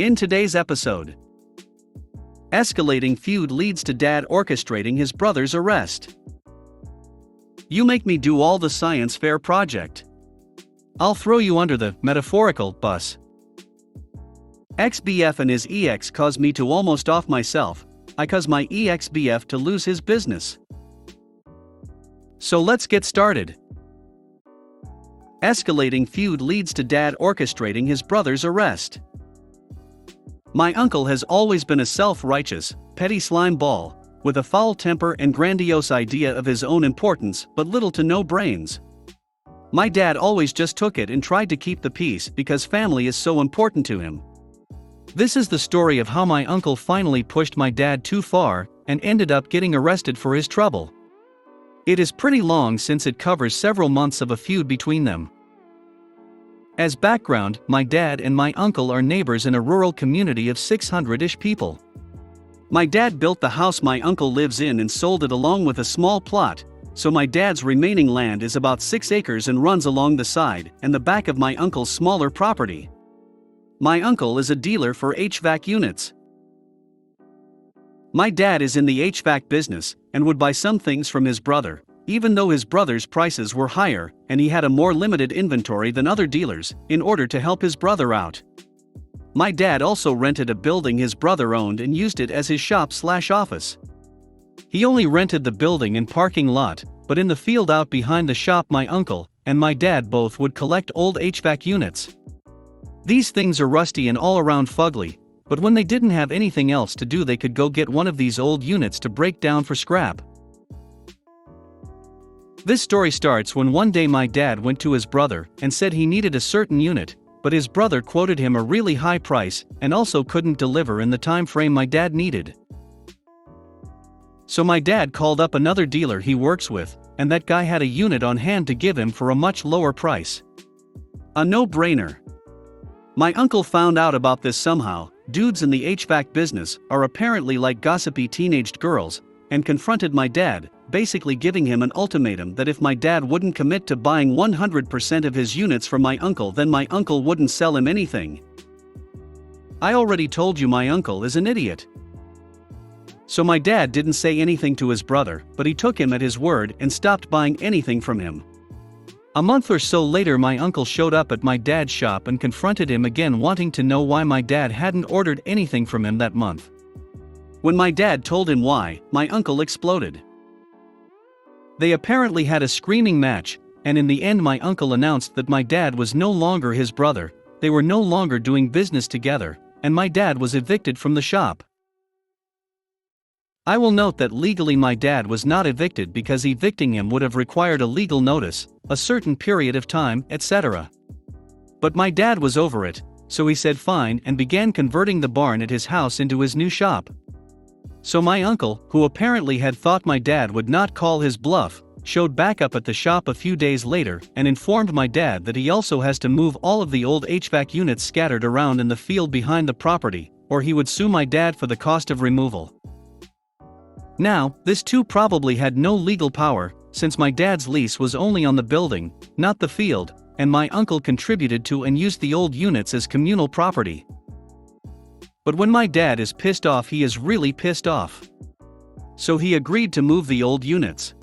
In today's episode, escalating feud leads to dad orchestrating his brother's arrest. You make me do all the science fair project. I'll throw you under the metaphorical bus. XBF and his EX cause me to almost off myself. I cause my EXBF to lose his business. So let's get started. Escalating feud leads to dad orchestrating his brother's arrest. My uncle has always been a self-righteous, petty slime ball, with a foul temper and grandiose idea of his own importance but little to no brains. My dad always just took it and tried to keep the peace because family is so important to him. This is the story of how my uncle finally pushed my dad too far and ended up getting arrested for his trouble. It is pretty long since it covers several months of a feud between them. As background, my dad and my uncle are neighbors in a rural community of 600-ish people. My dad built the house my uncle lives in and sold it along with a small plot, so my dad's remaining land is about 6 acres and runs along the side and the back of my uncle's smaller property. My uncle is a dealer for HVAC units. My dad is in the HVAC business and would buy some things from his brother, even though his brother's prices were higher and he had a more limited inventory than other dealers, in order to help his brother out. My dad also rented a building his brother owned and used it as his shop/office. He only rented the building and parking lot, but in the field out behind the shop my uncle and my dad both would collect old HVAC units. These things are rusty and all around fugly, but when they didn't have anything else to do they could go get one of these old units to break down for scrap. This story starts when one day my dad went to his brother and said he needed a certain unit, but his brother quoted him a really high price and also couldn't deliver in the time frame my dad needed. So my dad called up another dealer he works with, and that guy had a unit on hand to give him for a much lower price. A no-brainer. My uncle found out about this somehow. Dudes in the HVAC business are apparently like gossipy teenaged girls, and confronted my dad, basically giving him an ultimatum that if my dad wouldn't commit to buying 100% of his units from my uncle, then my uncle wouldn't sell him anything. I already told you my uncle is an idiot. So my dad didn't say anything to his brother, but he took him at his word and stopped buying anything from him. A month or so later my uncle showed up at my dad's shop and confronted him again, wanting to know why my dad hadn't ordered anything from him that month. When my dad told him why, my uncle exploded. They apparently had a screaming match, and in the end my uncle announced that my dad was no longer his brother, they were no longer doing business together, and my dad was evicted from the shop. I will note that legally my dad was not evicted because evicting him would have required a legal notice, a certain period of time, etc. But my dad was over it, so he said fine and began converting the barn at his house into his new shop. So my uncle, who apparently had thought my dad would not call his bluff, showed back up at the shop a few days later and informed my dad that he also has to move all of the old HVAC units scattered around in the field behind the property, or he would sue my dad for the cost of removal. Now, this too probably had no legal power, since my dad's lease was only on the building, not the field, and my uncle contributed to and used the old units as communal property. But when my dad is pissed off, he is really pissed off. So he agreed to move the old units.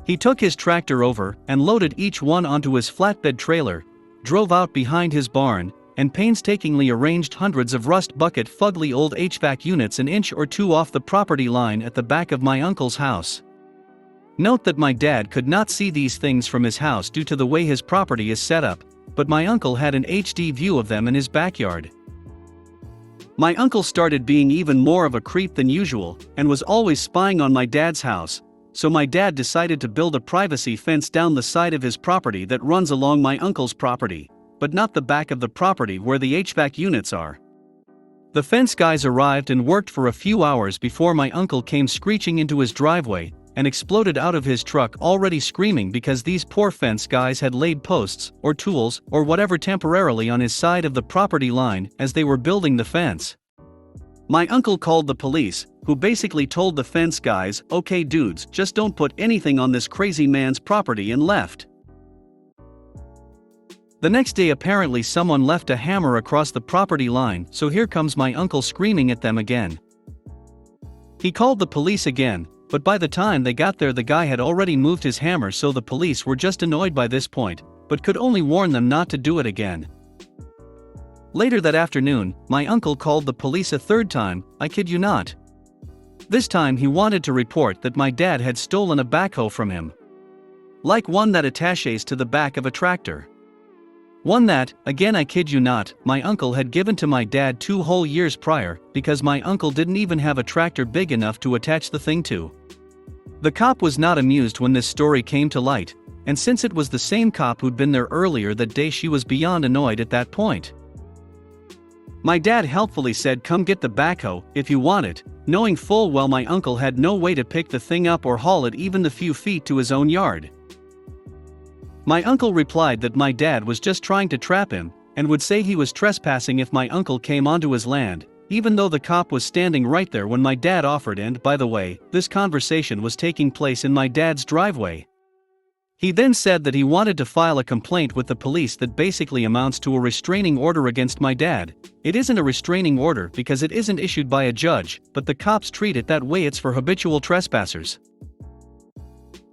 He took his tractor over and loaded each one onto his flatbed trailer, drove out behind his barn, and painstakingly arranged hundreds of rust bucket fugly old HVAC units an inch or two off the property line at the back of my uncle's house. Note that my dad could not see these things from his house due to the way his property is set up, but my uncle had an HD view of them in his backyard. My uncle started being even more of a creep than usual and was always spying on my dad's house, so my dad decided to build a privacy fence down the side of his property that runs along my uncle's property, but not the back of the property where the HVAC units are. The fence guys arrived and worked for a few hours before my uncle came screeching into his driveway and exploded out of his truck, already screaming because these poor fence guys had laid posts or tools or whatever temporarily on his side of the property line as they were building the fence. My uncle called the police, who basically told the fence guys, "Okay dudes, just don't put anything on this crazy man's property," and left. The next day apparently someone left a hammer across the property line, so here comes my uncle screaming at them again. He called the police again, but by the time they got there the guy had already moved his hammer, so the police were just annoyed by this point, but could only warn them not to do it again. Later that afternoon, my uncle called the police a third time, I kid you not. This time he wanted to report that my dad had stolen a backhoe from him. Like one that attaches to the back of a tractor. One that, again I kid you not, my uncle had given to my dad 2 whole years prior, because my uncle didn't even have a tractor big enough to attach the thing to. The cop was not amused when this story came to light, and since it was the same cop who'd been there earlier that day, she was beyond annoyed at that point. My dad helpfully said, "Come get the backhoe, if you want it," knowing full well my uncle had no way to pick the thing up or haul it even the few feet to his own yard. My uncle replied that my dad was just trying to trap him, and would say he was trespassing if my uncle came onto his land, even though the cop was standing right there when my dad offered. And by the way, this conversation was taking place in my dad's driveway. He then said that he wanted to file a complaint with the police that basically amounts to a restraining order against my dad. It isn't a restraining order because it isn't issued by a judge, but the cops treat it that way. It's for habitual trespassers.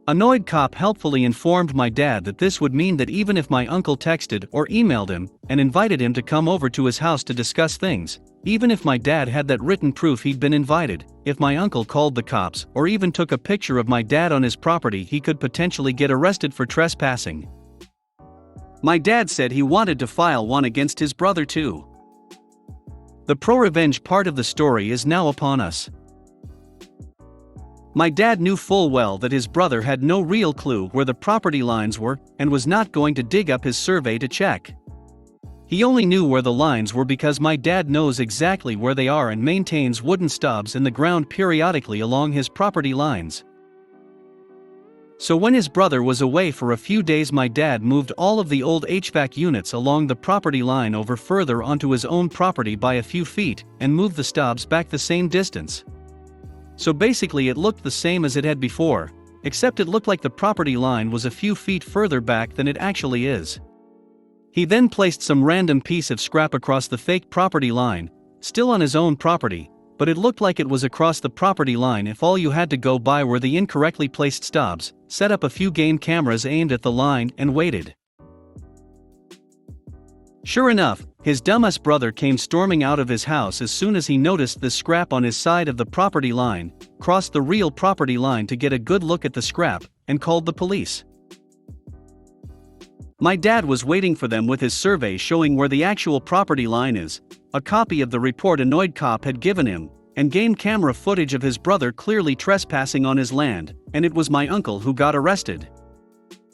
Annoyed cop helpfully informed my dad that this would mean that even if my uncle texted or emailed him and invited him to come over to his house to discuss things, even if my dad had that written proof he'd been invited, if my uncle called the cops or even took a picture of my dad on his property, he could potentially get arrested for trespassing. My dad said he wanted to file one against his brother too. The ProRevenge part of the story is now upon us. My dad knew full well that his brother had no real clue where the property lines were and was not going to dig up his survey to check. He only knew where the lines were because my dad knows exactly where they are and maintains wooden stubs in the ground periodically along his property lines. So when his brother was away for a few days, my dad moved all of the old HVAC units along the property line over further onto his own property by a few feet and moved the stubs back the same distance. So basically it looked the same as it had before, except it looked like the property line was a few feet further back than it actually is. He then placed some random piece of scrap across the fake property line, still on his own property, but it looked like it was across the property line if all you had to go by were the incorrectly placed stubs, set up a few game cameras aimed at the line and waited. Sure enough, his dumbass brother came storming out of his house as soon as he noticed the scrap on his side of the property line, crossed the real property line to get a good look at the scrap, and called the police. My dad was waiting for them with his survey showing where the actual property line is, a copy of the report annoyed cop had given him, and game camera footage of his brother clearly trespassing on his land, and it was my uncle who got arrested.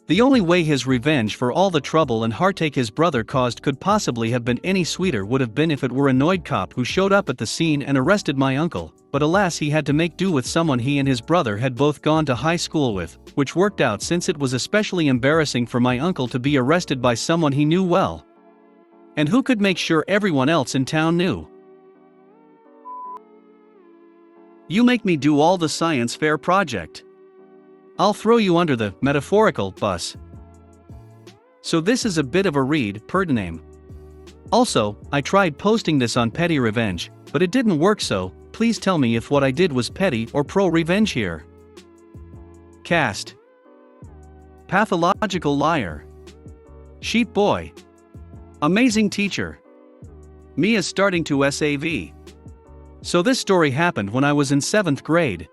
The only way his revenge for all the trouble and heartache his brother caused could possibly have been any sweeter would have been if it were an annoyed cop who showed up at the scene and arrested my uncle, but alas, he had to make do with someone he and his brother had both gone to high school with, which worked out since it was especially embarrassing for my uncle to be arrested by someone he knew well. And who could make sure everyone else in town knew? You make me do all the science fair project. I'll throw you under the metaphorical bus. So this is a bit of a read, per name. Also, I tried posting this on Petty Revenge, but it didn't work, so please tell me if what I did was petty or pro-revenge here. Cast: Pathological liar, Sheep boy, Amazing teacher, Mia's starting to SAV. So this story happened when I was in 7th grade.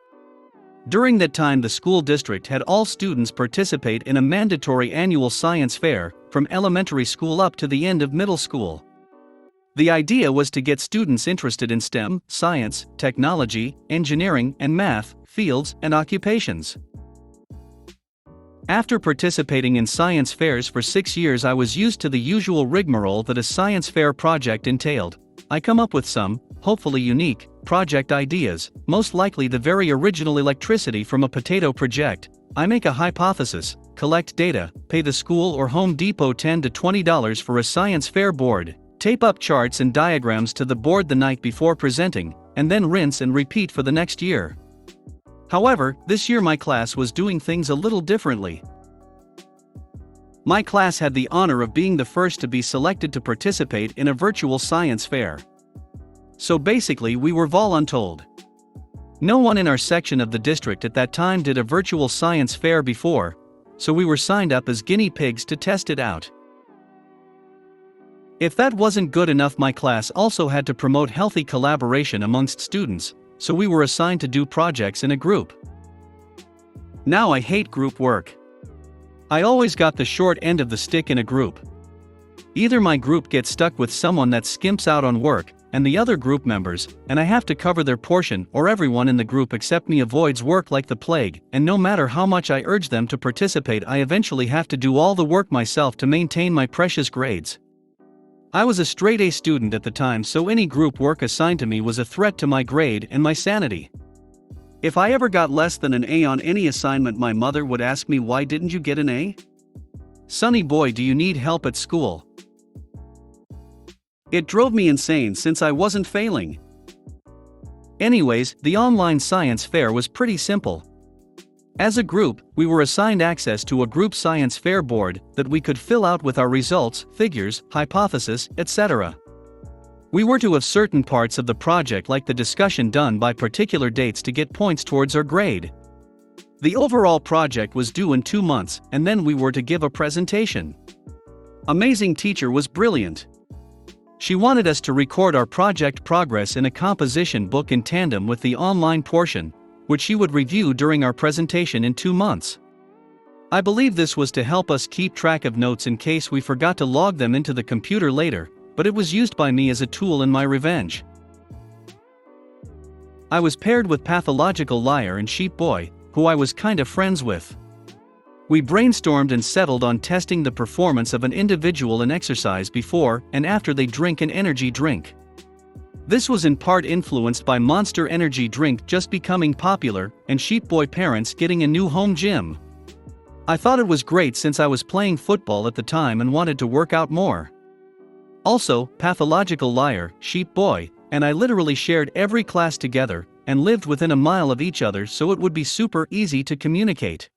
During that time the school district had all students participate in a mandatory annual science fair, from elementary school up to the end of middle school. The idea was to get students interested in STEM, science, technology, engineering, and math fields and occupations. After participating in science fairs for 6 years, I was used to the usual rigmarole that a science fair project entailed. I come up with some, hopefully unique, project ideas, most likely the very original electricity from a potato project. I make a hypothesis, collect data, pay the school or Home Depot $10 to $20 for a science fair board, tape up charts and diagrams to the board the night before presenting, and then rinse and repeat for the next year. However, this year my class was doing things a little differently. My class had the honor of being the first to be selected to participate in a virtual science fair. So basically we were voluntold. No one in our section of the district at that time did a virtual science fair before, so we were signed up as guinea pigs to test it out. If that wasn't good enough, my class also had to promote healthy collaboration amongst students, so we were assigned to do projects in a group. Now I hate group work. I always got the short end of the stick in a group. Either my group gets stuck with someone that skimps out on work, and the other group members, and I have to cover their portion, or everyone in the group except me avoids work like the plague, and no matter how much I urge them to participate, I eventually have to do all the work myself to maintain my precious grades. I was a straight A student at the time, so any group work assigned to me was a threat to my grade and my sanity. If I ever got less than an A on any assignment, my mother would ask me, "Why didn't you get an A? Sonny boy, do you need help at school?" It drove me insane since I wasn't failing. Anyways, the online science fair was pretty simple. As a group, we were assigned access to a group science fair board that we could fill out with our results, figures, hypothesis, etc. We were to have certain parts of the project like the discussion done by particular dates to get points towards our grade. The overall project was due in 2 months, and then we were to give a presentation. Amazing teacher was brilliant. She wanted us to record our project progress in a composition book in tandem with the online portion, which she would review during our presentation in 2 months. I believe this was to help us keep track of notes in case we forgot to log them into the computer later, but it was used by me as a tool in my revenge. I was paired with Pathological Liar and Sheep Boy, who I was kind of friends with. We brainstormed and settled on testing the performance of an individual in exercise before and after they drink an energy drink. This was in part influenced by Monster Energy drink just becoming popular and Sheep Boy parents getting a new home gym. I thought it was great since I was playing football at the time and wanted to work out more. Also, Pathological Liar, Sheep Boy, and I literally shared every class together and lived within a mile of each other, so it would be super easy to communicate.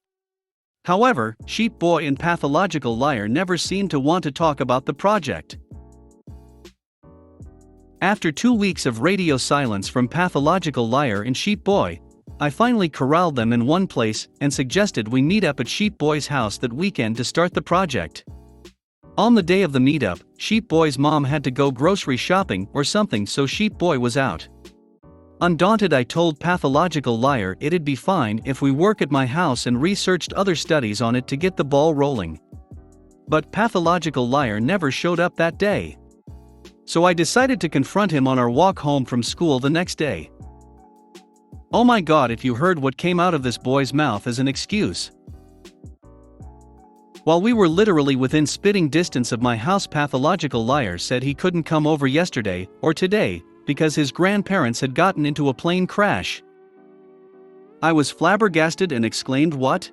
However, Sheep Boy and Pathological Liar never seemed to want to talk about the project. After 2 weeks of radio silence from Pathological Liar and Sheep Boy, I finally corralled them in one place and suggested we meet up at Sheep Boy's house that weekend to start the project. On the day of the meetup, Sheep Boy's mom had to go grocery shopping or something, so Sheep Boy was out. Undaunted, I told Pathological Liar it'd be fine if we work at my house and researched other studies on it to get the ball rolling. But Pathological Liar never showed up that day. So I decided to confront him on our walk home from school the next day. Oh my god, if you heard what came out of this boy's mouth as an excuse. While we were literally within spitting distance of my house, Pathological Liar said he couldn't come over yesterday or today because his grandparents had gotten into a plane crash. I was flabbergasted and exclaimed, "What?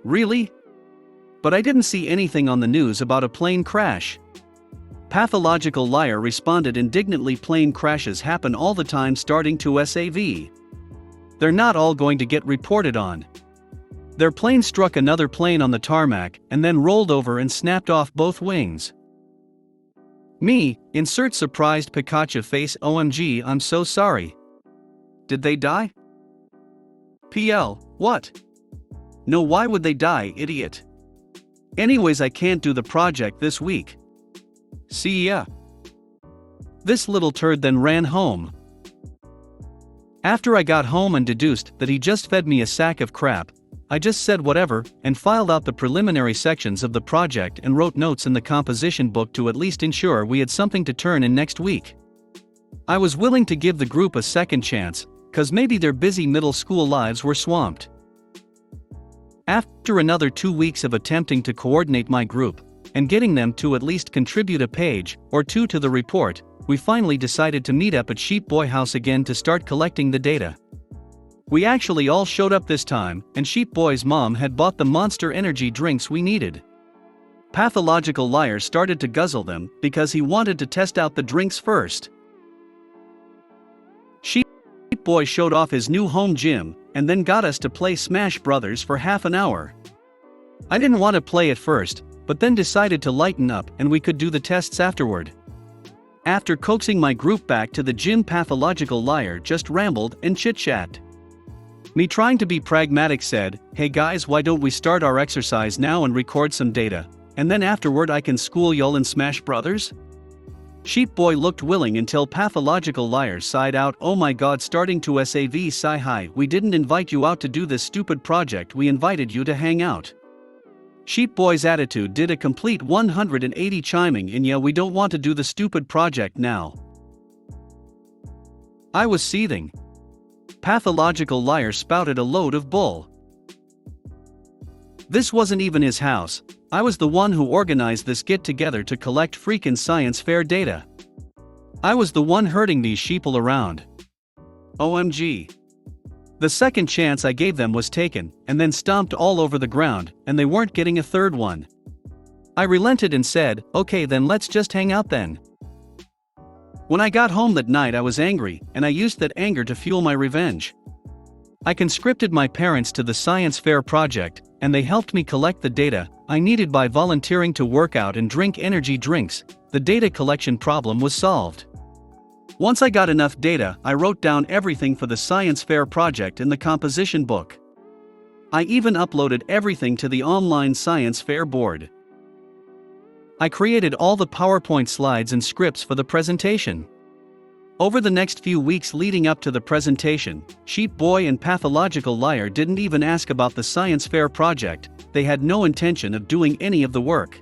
Really? But I didn't see anything on the news about a plane crash." Pathological Liar responded indignantly, "Plane crashes happen all the time starting to SAV. They're not all going to get reported on. Their plane struck another plane on the tarmac and then rolled over and snapped off both wings." Me, insert surprised Pikachu face, "OMG, I'm so sorry. Did they die? PL, what? No, why would they die, idiot? Anyways, I can't do the project this week. See ya." This little turd then ran home. After I got home and deduced that he just fed me a sack of crap, I just said whatever and filed out the preliminary sections of the project and wrote notes in the composition book to at least ensure we had something to turn in next week. I was willing to give the group a second chance, cause maybe their busy middle school lives were swamped. After another 2 weeks of attempting to coordinate my group and getting them to at least contribute a page or two to the report, we finally decided to meet up at Sheep Boy House again to start collecting the data. We actually all showed up this time, and Sheep Boy's mom had bought the Monster Energy drinks we needed. Pathological Liar started to guzzle them because he wanted to test out the drinks first. Sheep Boy showed off his new home gym and then got us to play Smash Brothers for half an hour. I didn't want to play at first, but then decided to lighten up and we could do the tests afterward. After coaxing my group back to the gym, pathological liar just rambled and chit-chat. Me, trying to be pragmatic, said, "Hey guys, why don't we start our exercise now and record some data, and then afterward I can school y'all in Smash Brothers?" Sheep Boy looked willing until pathological liar sighed out, "Oh my god, starting to SAV sigh hi, we didn't invite you out to do this stupid project, we invited you to hang out." Sheep Boy's attitude did a complete 180, chiming in, "Yeah, we don't want to do the stupid project now." I was seething. Pathological liar spouted a load of bull. This wasn't even his house. I was the one who organized this get-together to collect freaking science fair data. I was the one herding these sheeple around. OMG. The second chance I gave them was taken, and then stomped all over the ground, and they weren't getting a third one. I relented and said, "Okay then, let's just hang out then." When I got home that night I was angry, and I used that anger to fuel my revenge. I conscripted my parents to the science fair project, and they helped me collect the data I needed by volunteering to work out and drink energy drinks. The data collection problem was solved. Once I got enough data, I wrote down everything for the science fair project in the composition book. I even uploaded everything to the online science fair board. I created all the PowerPoint slides and scripts for the presentation. Over the next few weeks leading up to the presentation, Sheep Boy and Pathological Liar didn't even ask about the science fair project. They had no intention of doing any of the work.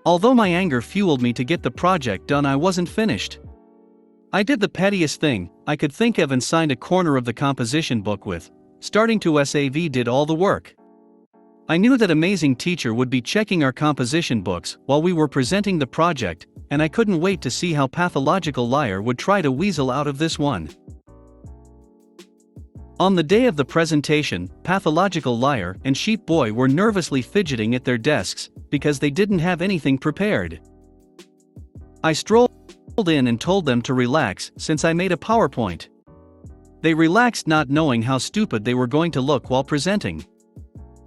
Although my anger fueled me to get the project done, I wasn't finished. I did the pettiest thing I could think of and signed a corner of the composition book with, "Starting to SAV did all the work." I knew that amazing teacher would be checking our composition books while we were presenting the project, and I couldn't wait to see how Pathological Liar would try to weasel out of this one. On the day of the presentation, Pathological Liar and Sheep Boy were nervously fidgeting at their desks because they didn't have anything prepared. I strolled in and told them to relax since I made a PowerPoint. They relaxed, not knowing how stupid they were going to look while presenting.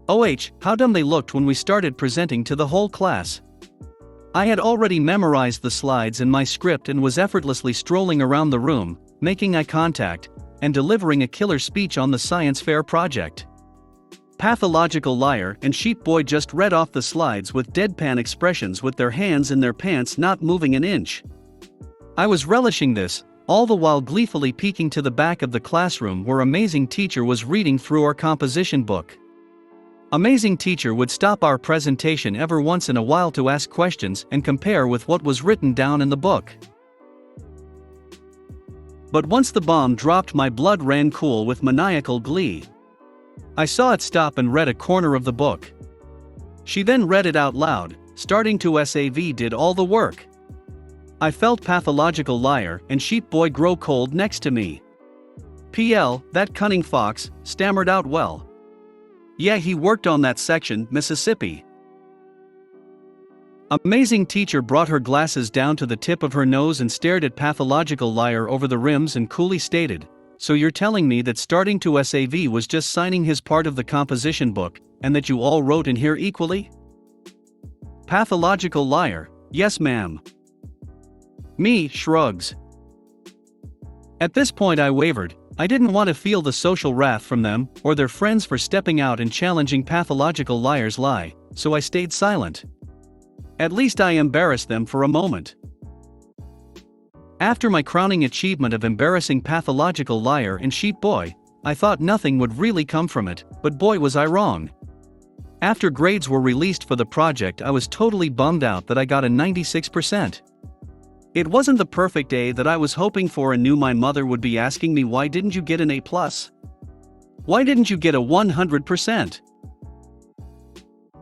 OH, how dumb they looked when we started presenting to the whole class. I had already memorized the slides and my script and was effortlessly strolling around the room, making eye contact, and delivering a killer speech on the science fair project. Pathological Liar and Sheep Boy just read off the slides with deadpan expressions, with their hands in their pants, not moving an inch. I was relishing this, all the while gleefully peeking to the back of the classroom where amazing teacher was reading through our composition book. Amazing teacher would stop our presentation every once in a while to ask questions and compare with what was written down in the book. But once the bomb dropped, my blood ran cool with maniacal glee. I saw it stop and read a corner of the book. She then read it out loud, "Starting to SAV did all the work." I felt Pathological Liar and Sheep Boy grow cold next to me. PL, that cunning fox, stammered out, "Well, yeah, he worked on that section, Mississippi." Amazing teacher brought her glasses down to the tip of her nose and stared at Pathological Liar over the rims and coolly stated, "So you're telling me that Starting to SAV was just signing his part of the composition book, and that you all wrote in here equally?" Pathological Liar, "Yes ma'am." Me, shrugs. At this point I wavered. I didn't want to feel the social wrath from them or their friends for stepping out and challenging Pathological Liar's lie, so I stayed silent. At least I embarrassed them for a moment. After my crowning achievement of embarrassing Pathological Liar and Sheep Boy, I thought nothing would really come from it, but boy was I wrong. After grades were released for the project, I was totally bummed out that I got a 96%. It wasn't the perfect A that I was hoping for, and knew my mother would be asking me, "Why didn't you get an A+? Why didn't you get a 100%?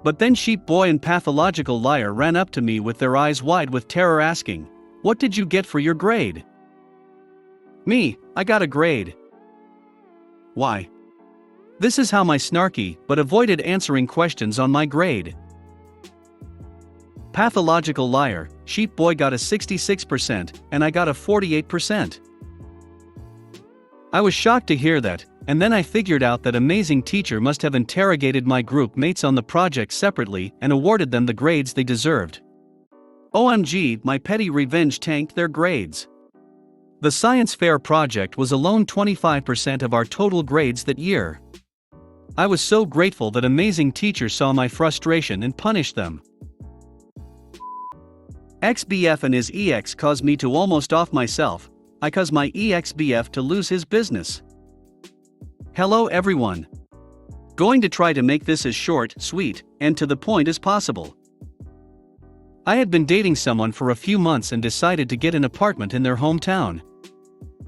But then Sheep Boy and Pathological Liar ran up to me with their eyes wide with terror, asking, "What did you get for your grade?" Me, I got a grade. Why? This is how my snarky but avoided answering questions on my grade. Pathological Liar, Sheep Boy got a 66% and I got a 48%. I was shocked to hear that, and then I figured out that amazing teacher must have interrogated my group mates on the project separately and awarded them the grades they deserved. OMG, my petty revenge tanked their grades. The science fair project was alone 25% of our total grades that year. I was so grateful that amazing teacher saw my frustration and punished them. XBF and his EX caused me to almost off myself. I caused my EXBF to lose his business. Hello everyone. Going to try to make this as short, sweet, and to the point as possible. I had been dating someone for a few months and decided to get an apartment in their hometown.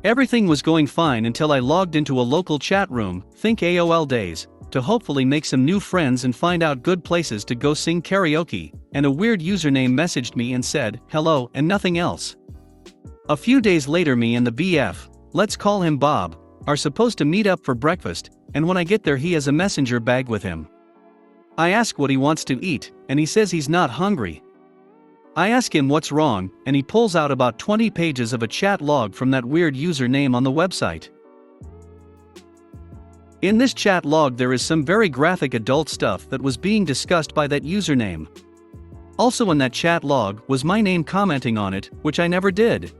Everything was going fine until I logged into a local chat room, think AOL days, to hopefully make some new friends and find out good places to go sing karaoke, and a weird username messaged me and said, hello, and nothing else. A few days later me and the BF, let's call him Bob, are supposed to meet up for breakfast, and when I get there he has a messenger bag with him. I ask what he wants to eat, and he says he's not hungry. I ask him what's wrong, and he pulls out about 20 pages of a chat log from that weird username on the website. In this chat log there is some very graphic adult stuff that was being discussed by that username. Also in that chat log was my name commenting on it, which I never did.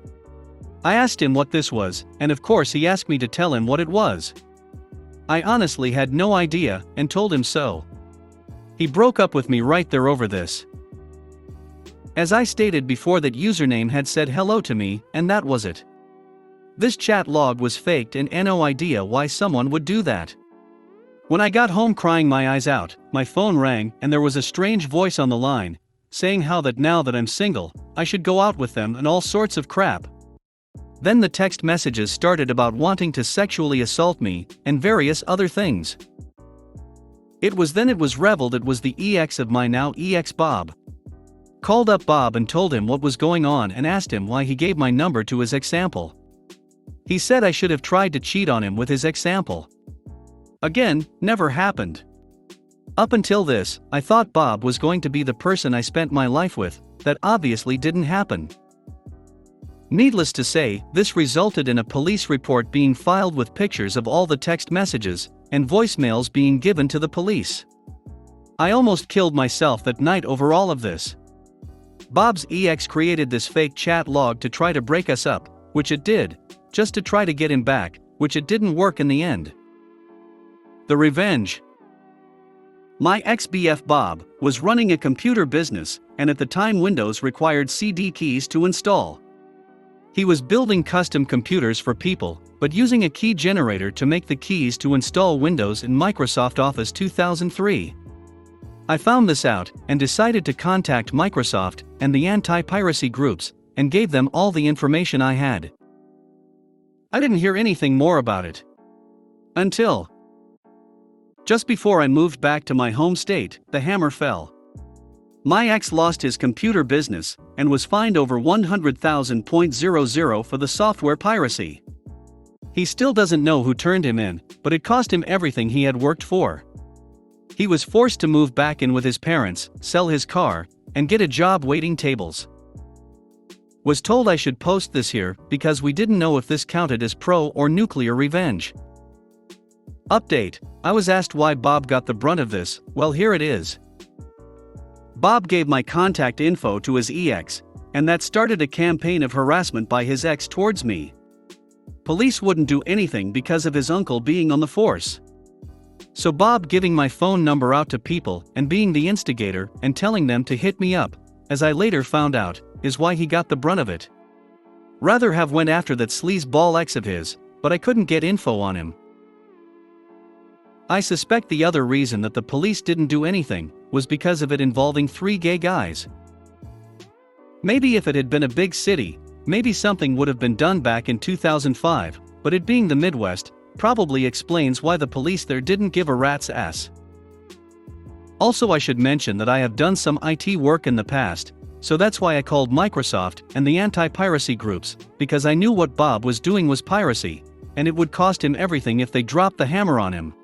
I asked him what this was, and of course he asked me to tell him what it was. I honestly had no idea, and told him so. He broke up with me right there over this. As I stated before, that username had said hello to me, and that was it. This chat log was faked and no idea why someone would do that. When I got home crying my eyes out, my phone rang and there was a strange voice on the line, saying how that now that I'm single, I should go out with them and all sorts of crap. Then the text messages started about wanting to sexually assault me, and various other things. It was revealed it was the EX of my now EX Bob. Called up Bob and told him what was going on and asked him why he gave my number to his example. He said I should have tried to cheat on him with his example. Again, never happened. Up until this, I thought Bob was going to be the person I spent my life with. That obviously didn't happen. Needless to say, this resulted in a police report being filed with pictures of all the text messages and voicemails being given to the police. I almost killed myself that night over all of this. Bob's EX created this fake chat log to try to break us up, which it did, just to try to get him back, which it didn't work in the end. The revenge. My ex-BF Bob was running a computer business, and at the time Windows required CD keys to install. He was building custom computers for people, but using a key generator to make the keys to install Windows in Microsoft Office 2003. I found this out, and decided to contact Microsoft and the anti-piracy groups, and gave them all the information I had. I didn't hear anything more about it. Until just before I moved back to my home state, the hammer fell. My ex lost his computer business, and was fined over $100,000 for the software piracy. He still doesn't know who turned him in, but it cost him everything he had worked for. He was forced to move back in with his parents, sell his car, and get a job waiting tables. Was told I should post this here, because we didn't know if this counted as pro or nuclear revenge. Update: I was asked why Bob got the brunt of this. Well, here it is. Bob gave my contact info to his EX, and that started a campaign of harassment by his ex towards me. Police wouldn't do anything because of his uncle being on the force. So Bob giving my phone number out to people and being the instigator and telling them to hit me up, as I later found out, is why he got the brunt of it. Rather have went after that sleazeball ex of his, but I couldn't get info on him. I suspect the other reason that the police didn't do anything was because of it involving 3 gay guys. Maybe if it had been a big city, maybe something would have been done back in 2005, but it being the Midwest, probably explains why the police there didn't give a rat's ass. Also, I should mention that I have done some IT work in the past, so that's why I called Microsoft and the anti-piracy groups, because I knew what Bob was doing was piracy, and it would cost him everything if they dropped the hammer on him.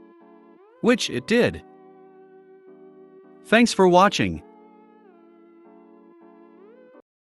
Which it did. Thanks for watching.